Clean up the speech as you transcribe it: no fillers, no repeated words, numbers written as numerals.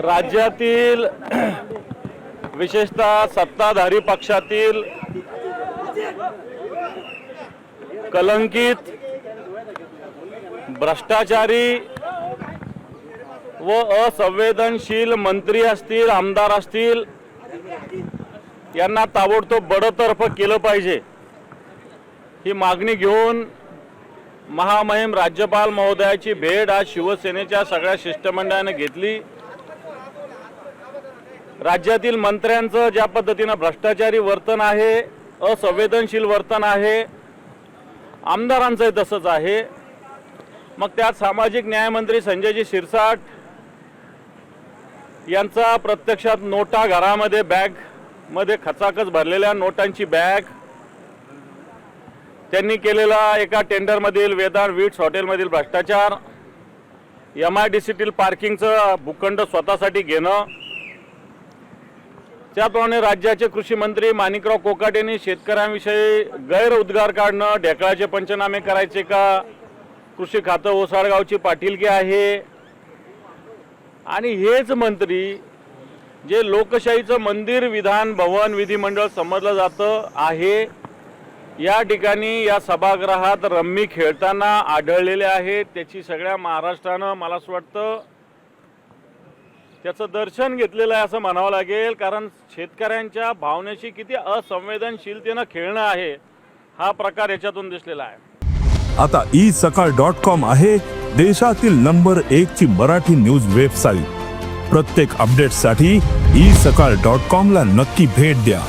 राज्यातील विशेषतः सत्ताधारी पक्षातील कलंकित, भ्रष्टाचारी व असंवेदनशील मंत्री असतील, आमदार असतील, यांना ताबडतोब बडतर्फ केलं पाहिजे ही मागणी घेऊन महामहिम राज्यपाल महोदयाची भेट आज शिवसेनेच्या सगळ्या शिष्टमंडळाने घेतली। राज्यातील मंत्र्यांचं ज्या पद्धतीने भ्रष्टाचारी वर्तन आहे, असंवेदनशील वर्तन आहे, आमदारांचंही तसंच आहे। मग त्यात सामाजिक न्याय मंत्री संजयजी शिरसाट यांचा प्रत्यक्षात नोटा घरामध्ये बॅगमध्ये खचाखच भरलेल्या नोटांची बॅग, त्यांनी केलेला एका टेंडरमधील वेदांत वीट्स हॉटेलमधील भ्रष्टाचार, MIDCतील पार्किंगचं भूखंड स्वतःसाठी घेणं, त्याप्रमाणे राज्याचे कृषी मंत्री माणिकराव कोकाटेंनी शेतकऱ्यांविषयी गैरउद्गार काढणं, ढेकळाचे पंचनामे करायचे का, कृषी खातं ओसाडगावची पाटीलकी आहे। आणि हेच मंत्री जे लोकशाहीचं मंदिर विधान भवन विधिमंडळ समजलं जातं आहे, या ठिकाणी या सभागृहात रम्मी खेळताना आढळलेले आहेत। त्याची सगळ्या महाराष्ट्रानं मला असं वाटतं त्याचं दर्शन घेतलेलं आहे असं म्हणावं लागेल, कारण शेतकऱ्यांच्या भावनेशी किती असंवेदनशीलतेनं खेळणं आहे हा प्रकार याच्यातून दिसलेला आहे। आता isakal.com आहे देशातील नंबर 1 ची मराठी न्यूज वेबसाईट। प्रत्येक अपडेटसाठी isakal.com ला नक्की भेट द्या।